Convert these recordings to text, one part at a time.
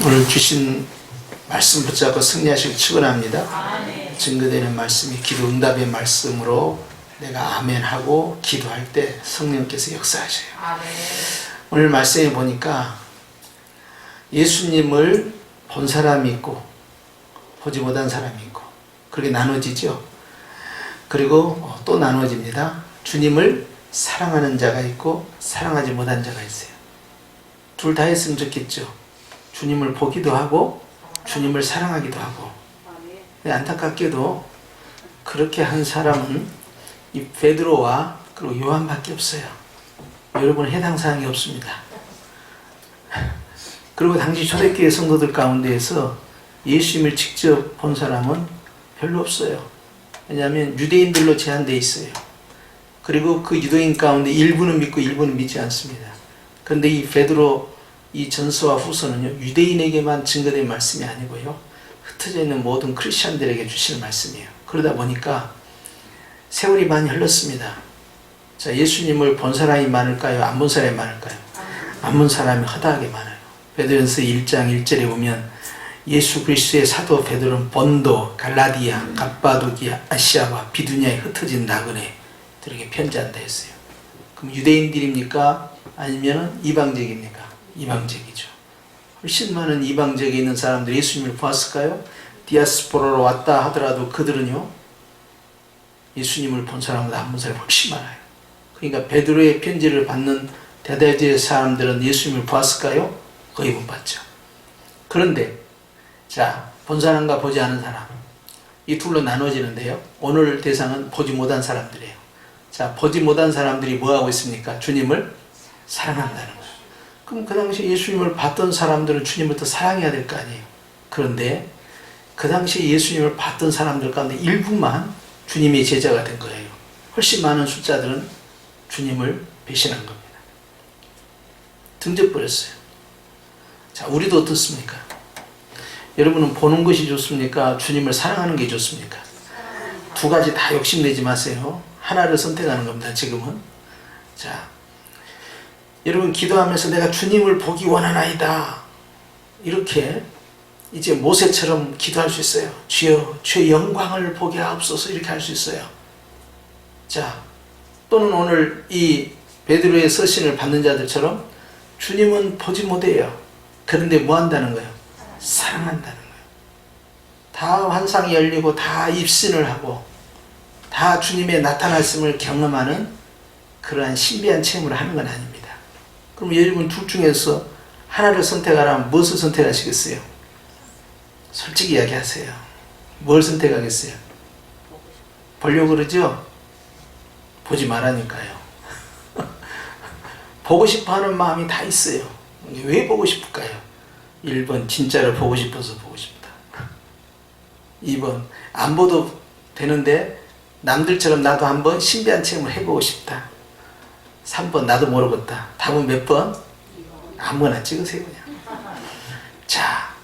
오늘 주신 말씀 붙잡고 승리하시길 축원합니다. 증거되는 말씀이 기도 응답의 말씀으로 내가 아멘하고 기도할 때 성령께서 역사하셔요. 오늘 말씀에 보니까 예수님을 본 사람이 있고 보지 못한 사람이 있고 그렇게 나눠지죠. 그리고 또 나눠집니다. 주님을 사랑하는 자가 있고 사랑하지 못한 자가 있어요. 둘 다 했으면 좋겠죠. 주님을 보기도 하고 주님을 사랑하기도 하고. 근데 안타깝게도 그렇게 한 사람은 이 베드로와 그리고 요한밖에 없어요. 여러분 해당 사항이 없습니다. 그리고 당시 초대교회 성도들 가운데에서 예수님을 직접 본 사람은 별로 없어요. 왜냐하면 유대인들로 제한되어 있어요. 그리고 그 유대인 가운데 일부는 믿고 일부는 믿지 않습니다. 그런데 이 베드로 이 전서와 후서는요, 유대인에게만 증거된 말씀이 아니고요, 흩어져 있는 모든 크리스천들에게 주시는 말씀이에요. 그러다 보니까 세월이 많이 흘렀습니다. 자, 예수님을 본 사람이 많을까요? 안 본 사람이 많을까요? 안 본 사람이 허다하게 많아요. 베드로전서 1장 1절에 보면 예수 그리스도의 사도 베드로는 본도, 갈라디아, 갑바도기아, 아시아와 비두니아에 흩어진 나그네 들에게 편지한다 했어요. 그럼 유대인들입니까? 아니면 이방적입니까? 이방적이죠. 훨씬 많은 이방적에 있는 사람들이 예수님을 보았을까요? 디아스포라로 왔다 하더라도 그들은요, 예수님을 본 사람보다 안 본 사람이 훨씬 많아요. 그러니까 베드로의 편지를 받는 대다수의 사람들은 예수님을 보았을까요? 거의 못 봤죠. 그런데 자, 본 사람과 보지 않은 사람, 이 둘로 나눠지는데요, 오늘 대상은 보지 못한 사람들이에요. 자, 보지 못한 사람들이 뭐하고 있습니까? 주님을 사랑한다는 거예요. 그럼 그 당시 예수님을 봤던 사람들은 주님을 더 사랑해야 될 거 아니에요. 그런데 그 당시 예수님을 봤던 사람들 가운데 일부만 주님의 제자가 된 거예요. 훨씬 많은 숫자들은 주님을 배신한 겁니다. 등져버렸어요. 자, 우리도 어떻습니까? 여러분은 보는 것이 좋습니까? 주님을 사랑하는 게 좋습니까? 두 가지 다 욕심내지 마세요. 하나를 선택하는 겁니다, 지금은. 자, 여러분 기도하면서 내가 주님을 보기 원하나이다, 이렇게 이제 모세처럼 기도할 수 있어요. 주여, 주의 영광을 보게 하옵소서, 이렇게 할 수 있어요. 자, 또는 오늘 이 베드로의 서신을 받는 자들처럼 주님은 보지 못해요. 그런데 뭐 한다는 거예요? 사랑한다는 거예요. 다 환상이 열리고 다 입신을 하고 다 주님의 나타났음을 경험하는 그러한 신비한 체험을 하는 건 아닙니다. 그럼 여러분 둘 중에서 하나를 선택하라면 무엇을 선택하시겠어요? 솔직히 이야기하세요. 뭘 선택하겠어요? 보려고 그러죠? 보지 말라니까요. 보고 싶어 하는 마음이 다 있어요. 왜 보고 싶을까요? 1번 진짜로 보고 싶어서 보고 싶다. 2번 안 보도 되는데 남들처럼 나도 한번 신비한 체험을 해보고 싶다. 3번 나도 모르겠다. 답은 몇 번? 아무거나 찍으세요 그냥. 자,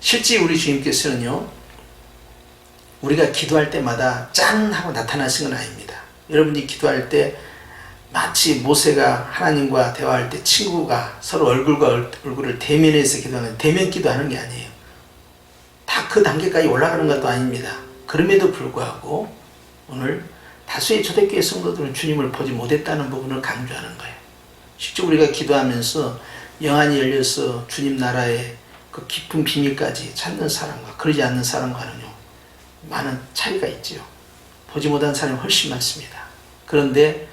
실제 우리 주님께서는요, 우리가 기도할 때마다 짠 하고 나타나신 건 아닙니다. 여러분이 기도할 때 마치 모세가 하나님과 대화할 때 친구가 서로 얼굴과 얼굴을 대면해서 기도하는, 대면 기도하는 게 아니에요. 다 그 단계까지 올라가는 것도 아닙니다. 그럼에도 불구하고 오늘 다수의 초대교회 성도들은 주님을 보지 못했다는 부분을 강조하는 거예요. 실제 우리가 기도하면서 영안이 열려서 주님 나라의 그 깊은 비밀까지 찾는 사람과 그러지 않는 사람과는요, 많은 차이가 있죠. 보지 못한 사람이 훨씬 많습니다. 그런데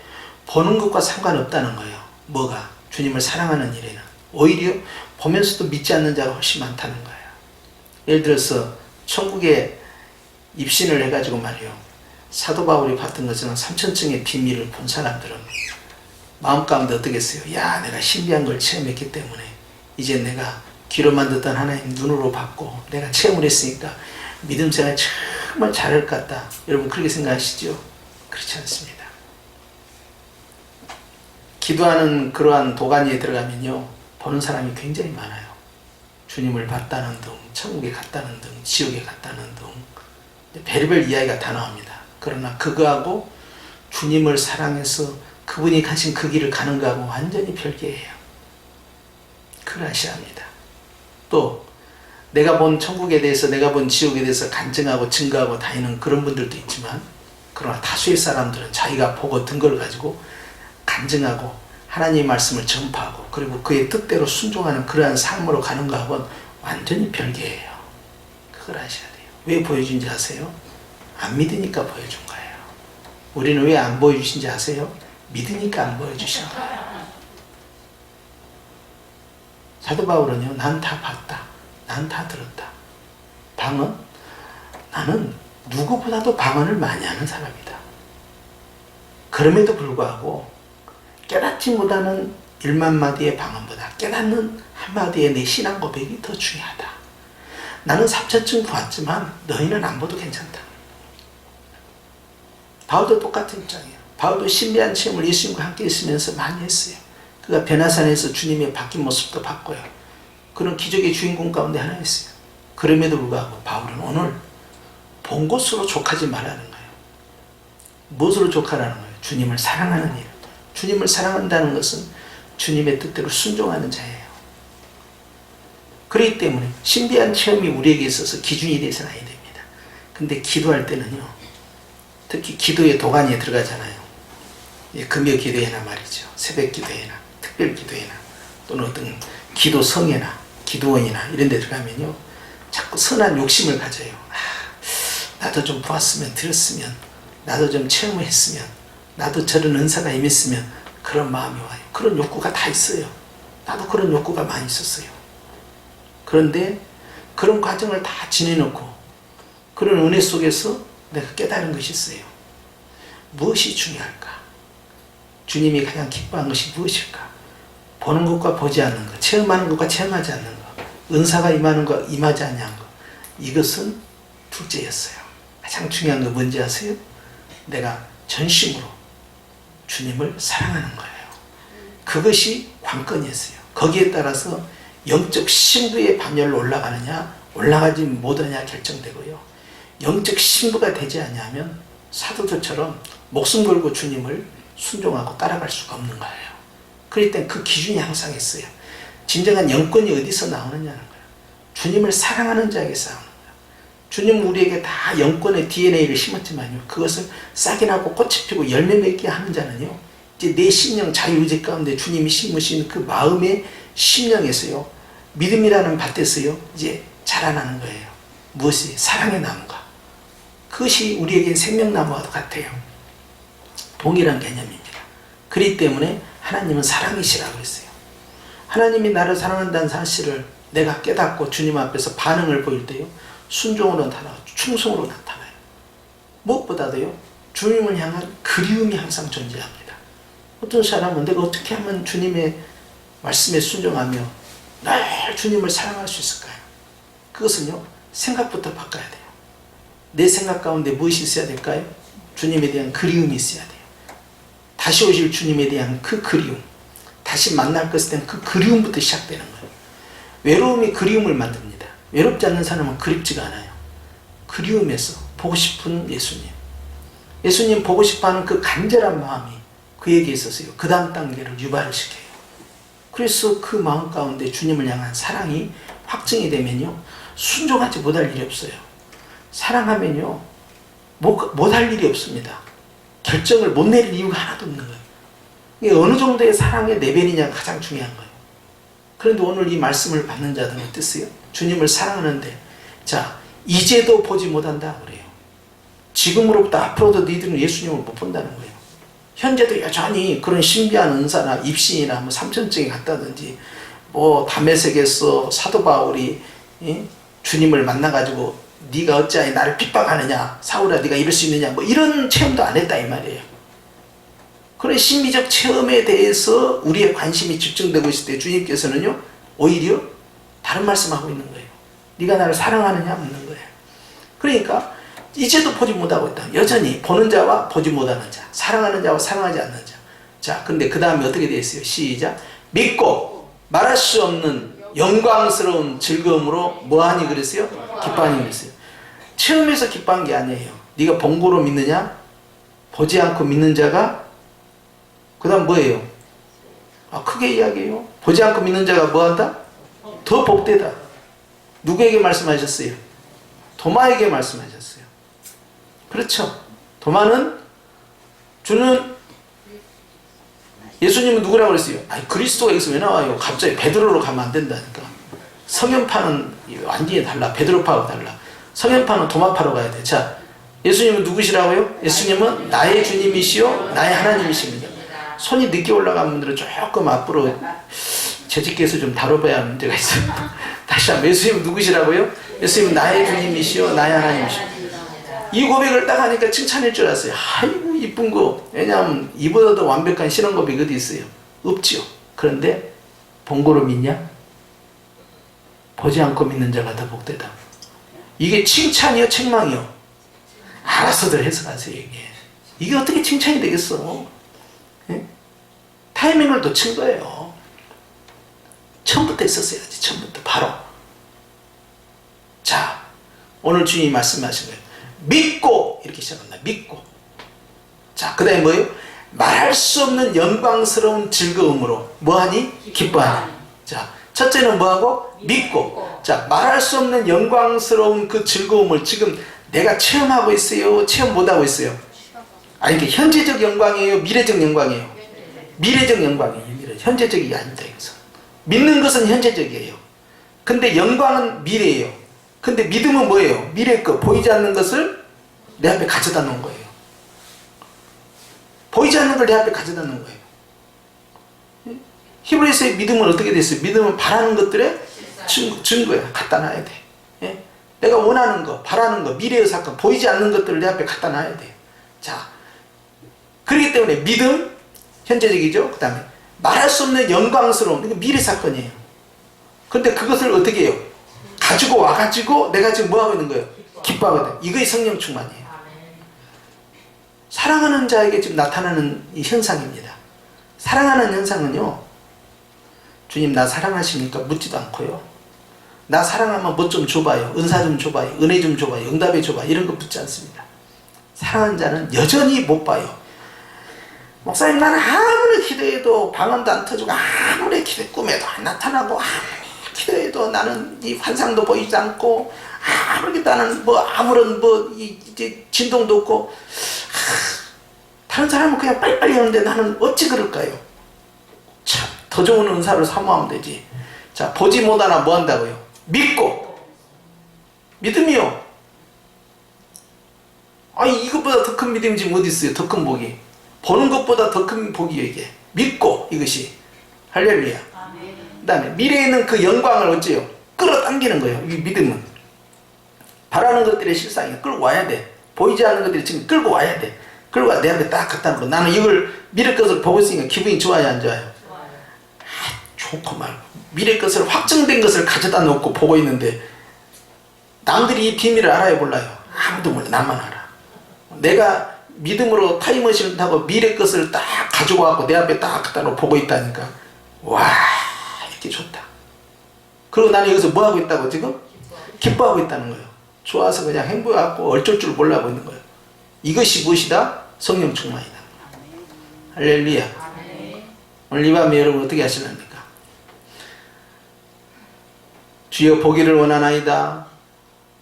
보는 것과 상관없다는 거예요. 뭐가? 주님을 사랑하는 일에는. 오히려 보면서도 믿지 않는 자가 훨씬 많다는 거예요. 예를 들어서 천국에 입신을 해가지고 말이요, 사도 바울이 봤던 것처럼 3천층의 비밀을 본 사람들은 마음 가운데 어떻겠어요? 야, 내가 신비한 걸 체험했기 때문에 이제 내가 귀로만 듣던 하나님 눈으로 봤고 내가 체험을 했으니까 믿음 생활 정말 잘할 것 같다. 여러분 그렇게 생각하시죠? 그렇지 않습니다. 기도하는 그러한 도가니에 들어가면요, 보는 사람이 굉장히 많아요. 주님을 봤다는 등, 천국에 갔다는 등, 지옥에 갔다는 등 별의별 이야기가 다 나옵니다. 그러나 그거하고 주님을 사랑해서 그분이 가신 그 길을 가는 거하고 완전히 별개예요. 그걸 아셔야 합니다. 또 내가 본 천국에 대해서, 내가 본 지옥에 대해서 간증하고 증거하고 다니는 그런 분들도 있지만, 그러나 다수의 사람들은 자기가 보고 든 걸 가지고 간증하고 하나님의 말씀을 전파하고 그리고 그의 뜻대로 순종하는 그러한 삶으로 가는 거하고는 완전히 별개예요. 그걸 아셔야 돼요. 왜 보여준지 아세요? 안 믿으니까 보여준 거예요. 우리는 왜 안 보여주신지 아세요? 믿으니까 안 보여주신 거예요. 사도 바울은요, 난 다 봤다, 난 다 들었다. 방언? 나는 누구보다도 방언을 많이 하는 사람이다. 그럼에도 불구하고 깨닫지 못하는 1만마디의 방언보다 깨닫는 한마디의 내 신앙 고백이 더 중요하다. 나는 3차쯤 보았지만 너희는 안 봐도 괜찮다. 바울도 똑같은 입장이에요. 바울도 신비한 체험을 예수님과 함께 있으면서 많이 했어요. 그가 베나산에서 주님의 바뀐 모습도 봤고요. 그런 기적의 주인공 가운데 하나였어요. 그럼에도 불구하고 바울은 오늘 본 것으로 족하지 말라는 거예요. 무엇으로 족하라는 거예요? 주님을 사랑하는 일. 주님을 사랑한다는 것은 주님의 뜻대로 순종하는 자예요. 그렇기 때문에 신비한 체험이 우리에게 있어서 기준이 되어서는 아니 됩니다. 근데 기도할 때는요, 특히 기도의 도가니에 들어가잖아요. 금요 기도회나 말이죠. 새벽 기도회나 특별 기도회나 또는 어떤 기도성회나 기도원이나 이런 데 들어가면요, 자꾸 선한 욕심을 가져요. 나도 좀 보았으면, 들었으면, 나도 좀 체험했으면, 나도 저런 은사가 임했으면, 그런 마음이 와요. 그런 욕구가 다 있어요. 나도 그런 욕구가 많이 있었어요. 그런데 그런 과정을 다 지내놓고 그런 은혜 속에서 내가 깨달은 것이 있어요. 무엇이 중요할까? 주님이 가장 기뻐한 것이 무엇일까? 보는 것과 보지 않는 것, 체험하는 것과 체험하지 않는 것, 은사가 임하는 것, 임하지 않는 것, 이것은 둘째였어요. 가장 중요한 건 뭔지 아세요? 내가 전심으로 주님을 사랑하는 거예요. 그것이 관건이었어요. 거기에 따라서 영적 신부의 반열로 올라가느냐 올라가지 못하느냐 결정되고요. 영적 신부가 되지 않냐면 사도들처럼 목숨 걸고 주님을 순종하고 따라갈 수가 없는 거예요. 그럴 땐 그 기준이 항상 있어요. 진정한 영권이 어디서 나오느냐는 거예요. 주님을 사랑하는 자에게서 나오는 거예요. 주님은 우리에게 다 영권의 DNA를 심었지만요, 그것을 싹이 나고 꽃이 피고 열매 맺게 하는 자는요, 이제 내 심령 자유의지 가운데 주님이 심으신 그 마음의 심령에서요, 믿음이라는 밭에서요, 이제 자라나는 거예요. 무엇이? 사랑의 나무가. 그것이 우리에겐 생명나무와도 같아요. 동일한 개념입니다. 그렇기 때문에 하나님은 사랑이시라고 했어요. 하나님이 나를 사랑한다는 사실을 내가 깨닫고 주님 앞에서 반응을 보일 때요, 순종으로 나타나고 충성으로 나타나요. 무엇보다도요, 주님을 향한 그리움이 항상 존재합니다. 어떤 사람은 내가 어떻게 하면 주님의 말씀에 순종하며 늘 주님을 사랑할 수 있을까요? 그것은요, 생각부터 바꿔야 돼요. 내 생각 가운데 무엇이 있어야 될까요? 주님에 대한 그리움이 있어야 돼요. 다시 오실 주님에 대한 그 그리움, 다시 만날 것에 대한 그 그리움부터 시작되는 거예요. 외로움이 그리움을 만듭니다. 외롭지 않는 사람은 그립지가 않아요. 그리움에서 보고 싶은 예수님, 예수님 보고 싶어하는 그 간절한 마음이 그에게 있어서요, 그 다음 단계를 유발을 시켜요. 그래서 그 마음 가운데 주님을 향한 사랑이 확증이 되면요, 순종하지 못할 일이 없어요. 사랑하면요, 못할 일이 없습니다. 결정을 못 내릴 이유가 하나도 없는 거예요. 이게 어느 정도의 사랑의 레벨이냐가 가장 중요한 거예요. 그런데 오늘 이 말씀을 받는 자들은 어땠어요? 주님을 사랑하는데, 자, 이제도 보지 못한다 그래요. 지금으로부터 앞으로도 너희들은 예수님을 못 본다는 거예요. 현재도 여전히 그런 신비한 은사나 입신이나 뭐 삼천증이 갔다든지, 뭐 다메섹에서 사도 바울이 주님을 만나가지고 네가 어찌하여 나를 핍박하느냐, 사울아 네가 이럴 수 있느냐, 뭐 이런 체험도 안 했다 이 말이에요. 그런 신비적 체험에 대해서 우리의 관심이 집중되고 있을 때 주님께서는요, 오히려 다른 말씀하고 있는 거예요. 네가 나를 사랑하느냐 묻는 거예요. 그러니까 이제도 보지 못하고 있다. 여전히 보는 자와 보지 못하는 자, 사랑하는 자와 사랑하지 않는 자. 자, 근데 그 다음에 어떻게 되어 있어요? 시작. 믿고 말할 수 없는 영광스러운 즐거움으로 뭐하니 그랬어요? 기뻐하니 그랬어요. 체험에서 기뻐한 게 아니에요. 네가 본 거로 믿느냐? 보지 않고 믿는 자가 그 다음 뭐예요? 크게 이야기해요. 보지 않고 믿는 자가 뭐한다? 더 복되다. 누구에게 말씀하셨어요? 도마에게 말씀하셨어요. 그렇죠. 도마는 예수님은 누구라고 그랬어요? 아니, 그리스도가 여기서 왜 나와요? 갑자기 베드로로 가면 안 된다니까. 성현파는 완전히 달라. 베드로파하고 달라. 성현파는 도마파로 가야 돼. 자, 예수님은 누구시라고요? 예수님은 나의 주님이시요 나의 하나님이십니다. 손이 늦게 올라간 분들은 조금 앞으로 재직해서 좀 다뤄봐야 할 문제가 있어요. 다시 한번, 예수님은 누구시라고요? 예수님은 나의 주님이시요 나의 하나님이시오. 이 고백을 딱 하니까 칭찬일 줄 알았어요. 아이고 이쁜 거. 왜냐하면 이보다 더 완벽한 신앙 고백이 어디 있어요? 없지요. 그런데 본고로 믿냐? 보지 않고 믿는 자가 더 복되다. 이게 칭찬이요 책망이요? 알아서들 해석하세요. 이게 어떻게 칭찬이 되겠어? 예? 타이밍을 놓친 거예요. 처음부터 있었어야지. 처음부터 바로. 자, 오늘 주님이 말씀하신 거예요. 믿고 이렇게 시작한다. 믿고. 자, 그 다음에 뭐예요? 말할 수 없는 영광스러운 즐거움으로 뭐하니? 기뻐하니. 자, 첫째는 뭐하고? 믿고. 자, 말할 수 없는 영광스러운 그 즐거움을 지금 내가 체험하고 있어요? 체험 못하고 있어요? 아니, 이게 현재적 영광이에요? 미래적 영광이에요? 미래적 영광이에요. 현재적이 아닙니다. 여기서. 믿는 것은 현재적이에요. 근데 영광은 미래예요. 근데 믿음은 뭐예요? 미래의 것, 보이지 않는 것을 내 앞에 가져다 놓은 거예요. 보이지 않는 걸 내 앞에 가져다 놓은 거예요. 히브리서의 믿음은 어떻게 됐어요? 믿음은 바라는 것들의 증거야. 갖다 놔야 돼. 예? 내가 원하는 거, 바라는 거, 미래의 사건, 보이지 않는 것들을 내 앞에 갖다 놔야 돼. 자, 그렇기 때문에 믿음, 현재적이죠. 그 다음에 말할 수 없는 영광스러운, 이거 미래 사건이에요. 근데 그것을 어떻게 해요? 가지고 와가지고 내가 지금 뭐하고 있는 거예요? 기뻐하거든. 이거의 성령 충만이에요. 사랑하는 자에게 지금 나타나는 이 현상입니다. 사랑하는 현상은요, 주님 나 사랑하십니까? 묻지도 않고요. 나 사랑하면 뭐 좀 줘봐요. 은사 좀 줘봐요. 은혜 좀 줘봐요. 응답해 줘봐요. 이런 거 묻지 않습니다. 사랑하는 자는 여전히 못 봐요. 목사님, 나는 아무리 기도해도 방언도 안 터지고, 아무리 기도 꿈에도 안 나타나고, 아무리 기도해도 나는 이 환상도 보이지 않고, 아무리 나는 뭐 아무런 이제 진동도 없고, 다른 사람은 그냥 빨리빨리 하는데 나는 어찌 그럴까요? 참, 더 좋은 은사를 사모하면 되지. 자, 보지 못하나 뭐 한다고요? 믿고. 믿음이요. 아니, 이것보다 더 큰 믿음이 지금 어디 있어요? 더 큰 복이. 보는 것보다 더 큰 복이에요, 이게. 믿고, 이것이. 할렐루야. 그 다음에 미래에 있는 그 영광을 어째요? 끌어당기는 거예요, 이 믿음은. 바라는 것들의 실상이 끌고 와야 돼. 보이지 않는 것들이 지금 끌고 와야 돼. 끌고 와, 내 앞에 딱 갖다 놓고. 나는 이걸 미래 것을 보고 있으니까 기분이 좋아요, 안 좋아요? 좋고 말고. 미래 것을, 확정된 것을 가져다 놓고 보고 있는데, 남들이 이 비밀을 알아요, 몰라요? 아무도 몰라. 나만 알아. 내가 믿음으로 타임머신을 타고 미래 것을 딱 가지고 와서 내 앞에 딱 갖다 놓고 보고 있다니까. 와, 이렇게 좋다. 그리고 나는 여기서 뭐 하고 있다고 지금? 기뻐하고 있다는 거예요. 좋아서 그냥 행복하고 어쩔 줄 몰라고 있는 거예요. 이것이 무엇이다? 성령 충만이다. 할렐루야. 오늘 이 밤에 여러분 어떻게 하시랍니까? 주여 보기를 원하나이다.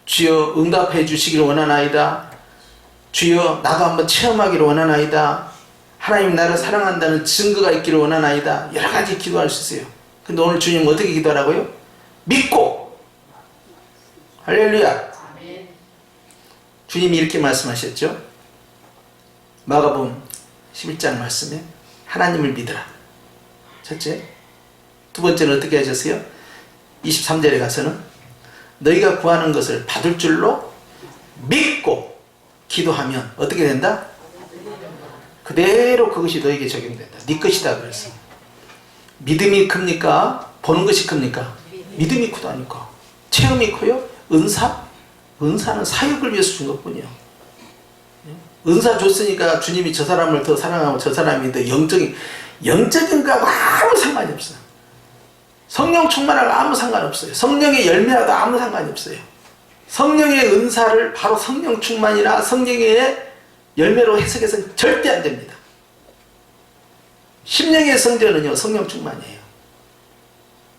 주여 응답해 주시기를 원하나이다. 주여 나도 한번 체험하기를 원하나이다. 하나님 나를 사랑한다는 증거가 있기를 원하나이다. 여러 가지 기도할 수 있어요. 근데 오늘 주님 어떻게 기도하라고요? 믿고. 할렐루야. 주님이 이렇게 말씀하셨죠. 마가복음 11장 말씀에 하나님을 믿으라. 첫째. 두 번째는 어떻게 하셨어요? 23절에 가서는 너희가 구하는 것을 받을 줄로 믿고 기도하면 어떻게 된다? 그대로 그것이 너에게 적용된다. 네 것이다 그랬어. 믿음이 큽니까? 보는 것이 큽니까? 믿음이 크다니까. 체험이 커요? 은사? 은사는 사역을 위해서 준 것뿐이야. 은사 줬으니까 주님이 저 사람을 더 사랑하고 저 사람이 더 영적인 거하고 아무 상관이 없어요. 성령 충만하고 아무 상관없어요. 성령의 열매하고 아무 상관이 없어요. 성령의 은사를 바로 성령 충만이나 성령의 열매로 해석해서는 절대 안 됩니다. 심령의 성전은요, 성령 충만이에요.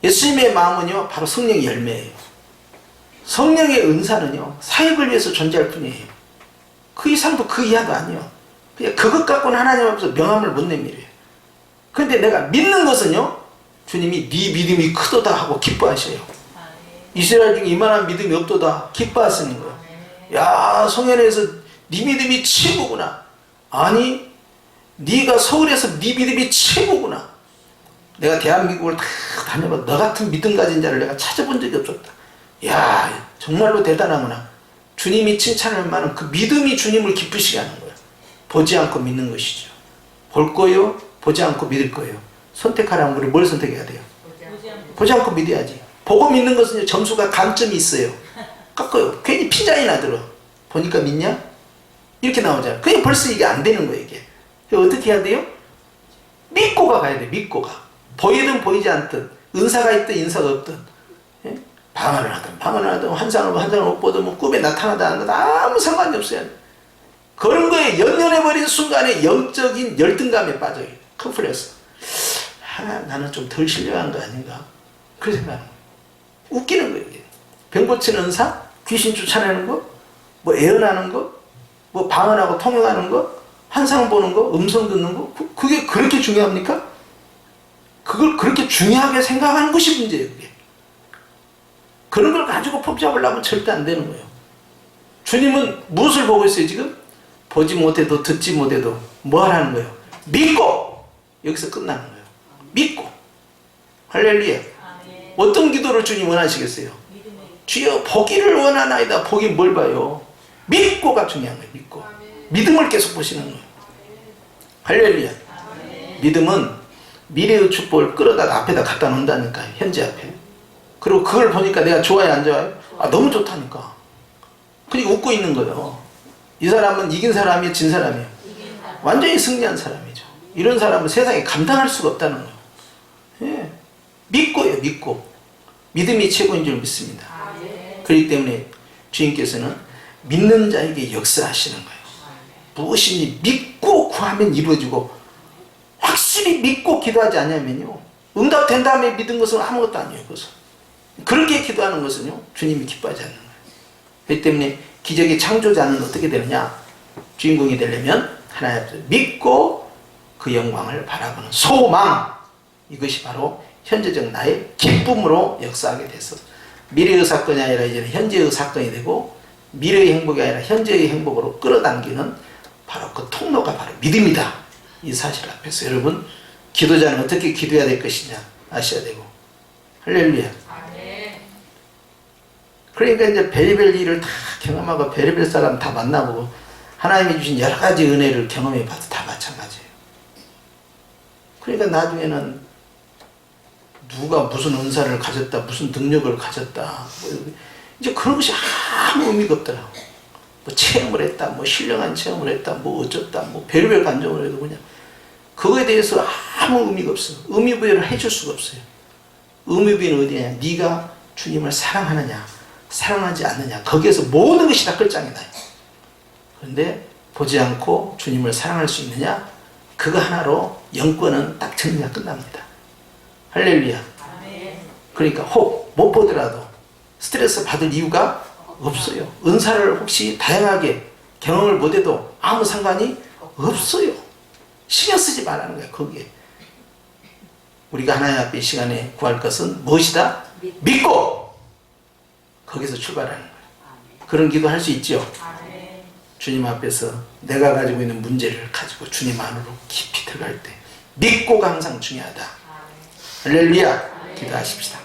예수님의 마음은요, 바로 성령의 열매예요. 성령의 은사는요, 사역을 위해서 존재할 뿐이에요. 그 이상도 그 이하도 아니에요. 그냥 그것 갖고는 하나님 앞에서 명함을 못 내밀어요. 그런데 내가 믿는 것은요, 주님이 네 믿음이 크도다 하고 기뻐하셔요. 이스라엘 중에 이만한 믿음이 없도다 기뻐하시는 거예요. 야, 성현에서 네 믿음이 최고구나. 아니, 네가 서울에서 네 믿음이 최고구나. 내가 대한민국을 다 다녀봐. 너 같은 믿음 가진 자를 내가 찾아본 적이 없었다. 야, 정말로 대단하구나. 주님이 칭찬할 만한 그 믿음이 주님을 기쁘시게 하는 거예요. 보지 않고 믿는 것이죠. 볼 거요, 보지 않고 믿을 거예요. 선택하라면 우리 뭘 선택해야 돼요? 보지 않고 믿어야지. 보고 믿는 것은 점수가 감점이 있어요. 깎아요. 괜히 피자이나 들어. 보니까 믿냐? 이렇게 나오잖아. 그냥 벌써 이게 안 되는 거예요, 이게. 어떻게 해야 돼요? 믿고가 가야 돼, 믿고가. 보이든 보이지 않든, 은사가 있든 인사가 없든, 예? 방언을 하든, 환상을 못 보든, 뭐 꿈에 나타나든 안 나든 아무 상관이 없어요. 그런 거에 연연해버린 순간에 영적인 열등감에 빠져요. 컴플렉스. 나는 좀 덜 신뢰한 거 아닌가? 그렇게 생각하는 거예요. 웃기는 거예요, 이게. 병 고치는 은사? 귀신 쫓아내는 거? 뭐 애언하는 거? 뭐 방언하고 통역하는 거? 환상 보는 거? 음성 듣는 거? 그게 그렇게 중요합니까? 그걸 그렇게 중요하게 생각하는 것이 문제예요, 그게. 그런 걸 가지고 뽑잡으려면 절대 안 되는 거예요. 주님은 무엇을 보고 있어요, 지금? 보지 못해도 듣지 못해도 뭐 하라는 거예요? 믿고! 여기서 끝나는 거예요. 믿고. 할렐루야. 어떤 기도를 주님 원하시겠어요? 주여 보기를 원하나이다. 보기 뭘 봐요? 믿고가 중요한 거예요. 믿고. 믿음을 계속 보시는 거예요. 할렐루야. 믿음은 미래의 축복을 끌어다가 앞에다 갖다 놓는다니까요. 현재 앞에. 그리고 그걸 보니까 내가 좋아요, 안 좋아요? 아, 너무 좋다니까. 그리고 웃고 있는 거예요. 이 사람은 이긴 사람이에요, 진 사람이에요? 완전히 승리한 사람이죠. 이런 사람은 세상에 감당할 수가 없다는 거예요. 예. 믿고요, 믿고. 믿음이 최고인 줄 믿습니다. 그렇기 때문에 주님께서는 믿는 자에게 역사하시는 거예요. 무엇이니 믿고 구하면 이루어지고, 확실히 믿고 기도하지 않으면요, 응답된 다음에 믿은 것은 아무것도 아니에요. 그것은. 그렇게 기도하는 것은요, 주님이 기뻐하지 않는 거예요. 그렇기 때문에 기적의 창조자는 어떻게 되느냐? 주인공이 되려면 하나님 앞에서 믿고 그 영광을 바라보는 소망, 이것이 바로 현재적 나의 기쁨으로 역사하게 돼서 미래의 사건이 아니라 이제는 현재의 사건이 되고, 미래의 행복이 아니라 현재의 행복으로 끌어당기는 바로 그 통로가 바로 믿음이다. 이 사실 앞에서 여러분, 기도자는 어떻게 기도해야 될 것이냐 아셔야 되고. 할렐루야. 그러니까 이제 별의별 일을 다 경험하고 별의별 사람 다 만나보고 하나님이 주신 여러 가지 은혜를 경험해 봐도 다 마찬가지예요. 그러니까 나중에는 누가 무슨 은사를 가졌다, 무슨 능력을 가졌다, 뭐 이제 그런 것이 아무 의미가 없더라고. 뭐 체험을 했다, 뭐 신령한 체험을 했다, 뭐 어쩌다, 뭐 별의별 감정을 해도 그냥 그거에 대해서 아무 의미가 없어. 의미부여를 해줄 수가 없어요. 의미부여는 어디냐? 네가 주님을 사랑하느냐, 사랑하지 않느냐, 거기에서 모든 것이 다 끝장이 나요. 그런데 보지 않고 주님을 사랑할 수 있느냐, 그거 하나로 영권은 딱 정리가 끝납니다. 할렐루야. 그러니까 혹 못 보더라도 스트레스 받을 이유가 없어요. 은사를 혹시 다양하게 경험을 못해도 아무 상관이 없어요. 신경 쓰지 말라는 거야, 거기에. 우리가 하나님 앞에 이 시간에 구할 것은 무엇이다? 믿고! 거기서 출발하는 거예요. 그런 기도 할 수 있죠? 주님 앞에서 내가 가지고 있는 문제를 가지고 주님 안으로 깊이 들어갈 때 믿고가 항상 중요하다. 할렐루야. 기도하십시다.